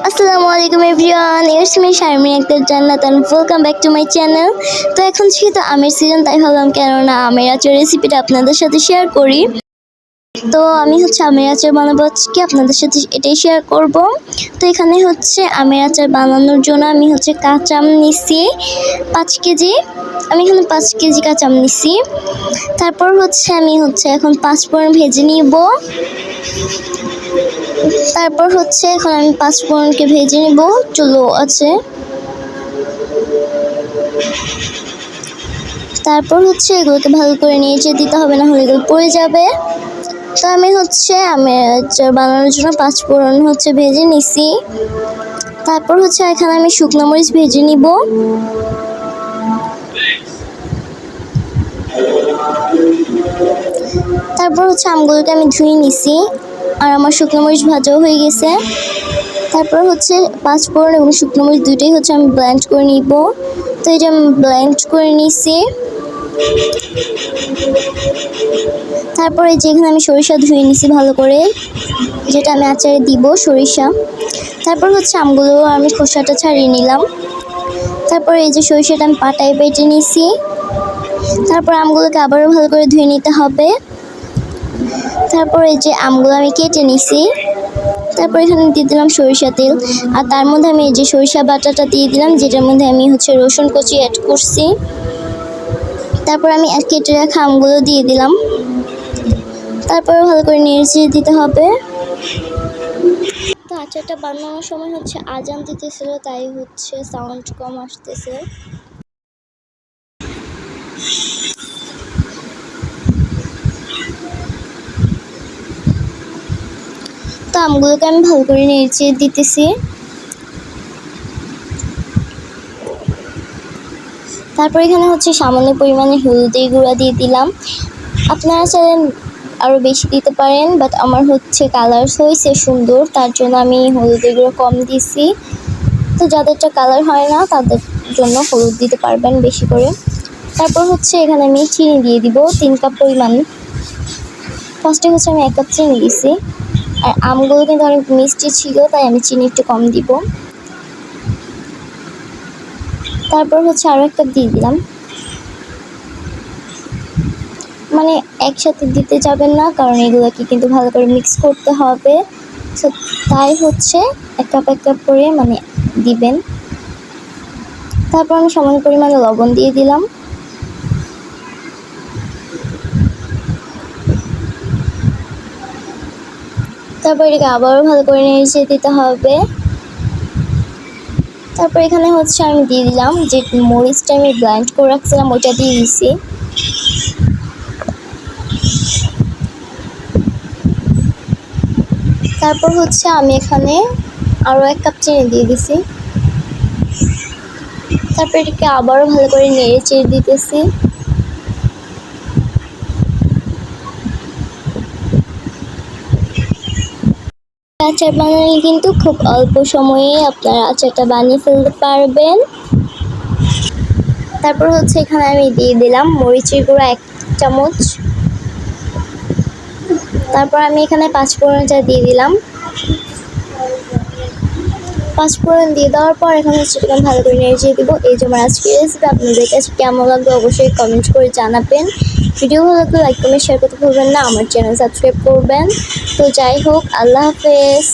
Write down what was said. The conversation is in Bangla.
আসসালামু আলাইকুম everyone, it's me Sharmin Akter Jannat and welcome back to my channel. তো এখন যেহেতু আমের সিজন, তাই ভাবলাম কেননা আমের আচার রেসিপিটা আপনাদের সাথে শেয়ার করি। তো আমি আমের আচার বানাবো আজকে, আপনাদের সাথে এটাই শেয়ার করব। তো এখানে আমের আচার বানানোর জন্য আমি কাঁচা আম নিচ্ছি 5 কেজি। আমি এখানে 5 কেজি কাঁচা আম নিচ্ছি। তারপর আমি এখন 5 ফোড়ন ভেজে নিব। তারপর এখন আমি 5 ফোড়নকে ভেজে নিব, চুলো আছে। তারপর এগুলোকে ভালো করে নেড়ে দিতে হবে, না হলে এগুলো পড়ে যাবে। তো আমি আমের আচার বানানোর জন্য 5 ফোড়ন ভেজে নিছি। তারপর এখানে আমি শুকনো মরিচ ভেজে নিব। তারপর আমগুলোকে আমি ধুয়ে নিছি, আর আমার শুকনো মরিচ ভাজাও হয়ে গেছে। তারপর 5 ফোড়ন এবং শুকনো মরিচ দুইটাই আমি ব্লেন্ড করে নিব। তো এটা আমি ব্লেন্ড করে নিছি। তারপরে যেখানে আমি সরিষা ধুয়ে নিছি ভালো করে, যেটা আমি আচারে দিব সরিষা। তারপর আমগুলো আমি খোসাটা ছাড়িয়ে নিলাম। তারপর এই যে সরিষাটা আমি পাটায় বেটে নিছি। তারপর আমগুলোকে আবারও ভালো করে ধুয়ে নিতে হবে। তারপর এই যে আমগুলো আমি কেটে নিছি। তারপর এখানে দিয়ে দিলাম সরিষা তেল, আর তার মধ্যে আমি এই যে সরিষা বাটাটা দিয়ে দিলাম, যেটার মধ্যে আমি রসুন কুচি অ্যাড করছি। তারপর আমি কেটে রাখা আমগুলো দিয়ে দিলাম। তারপর ভালো করে নেড়ে দিতে হবে। তো আচারটা বানানোর সময় আজান দিতেছিল, তাই সাউন্ড কম আসতেছে। তো আমগুলোকে আমি ভালো করে নেড়ে দিতেছি। তারপর এখানে সামান্য পরিমাণে হলুদের গুঁড়া দিয়ে দিলাম। আপনারা চাইলে আরও বেশি দিতে পারেন, বাট আমার কালার হয়েছে সুন্দর, তার জন্য আমি হলুদের গুঁড়ো কম দিছি। তো যাদেরটা কালার হয় না তাদের জন্য হলুদ দিতে পারবেন বেশি করে। তারপর এখানে আমি চিনি দিয়ে দিব 3 কাপ পরিমাণ। ফার্স্টে আমি 1 কাপ চিনি দিছি, আর আমগুলো কিন্তু অনেক মিষ্টি ছিল, তাই আমি চিনি একটু কম দিব। তারপর আরও 1 কাপ দিয়ে দিলাম। মানে একসাথে দিতে যাবেন না, কারণ এগুলোকে কিন্তু ভালো করে মিক্স করতে হবে। সো তাই 1 কাপ 1 কাপ করে দিবেন। তারপর আমি সামান্য পরিমাণে লবণ দিয়ে দিলাম। তারপর এটাকে আবারও ভালো করে নেড়ে দিতে হবে। তারপর এখানে আমি দিয়ে দিলাম যে মরিচটা আমি ব্লেন্ড করে রাখছিলাম, ওইটা দিয়ে দিছি। তারপর আমি এখানে আরও 1 কাপ চিনি দিয়ে দিছি। তারপর এটাকে আবারও ভালো করে নেড়ে দিতেছি। আচার বানালে কিন্তু খুব অল্প সময়ে আপনারা আচারটা বানিয়ে ফেলতে পারবেন। তারপর এখানে আমি দিয়ে দিলাম মরিচের গুঁড়া 1 চামচ। তারপর আমি এখানে 5 ফোড়নটা দিয়ে দিলাম। 5 ফোড়ন দিয়ে দেওয়ার পর এখন এটাকে ভালো করে নেড়ে দিব। এই যে আমার আজকের রেসিপি আপনাদের কাছে কেমন লাগবে অবশ্যই কমেন্ট করে জানাবেন। ভিডিও ভালো লাগলে লাইক কমেন্ট শেয়ার করতে ভুলবেন না, আমার চ্যানেল সাবস্ক্রাইব করবেন। তো যাই হোক, আল্লাহ হাফেজ।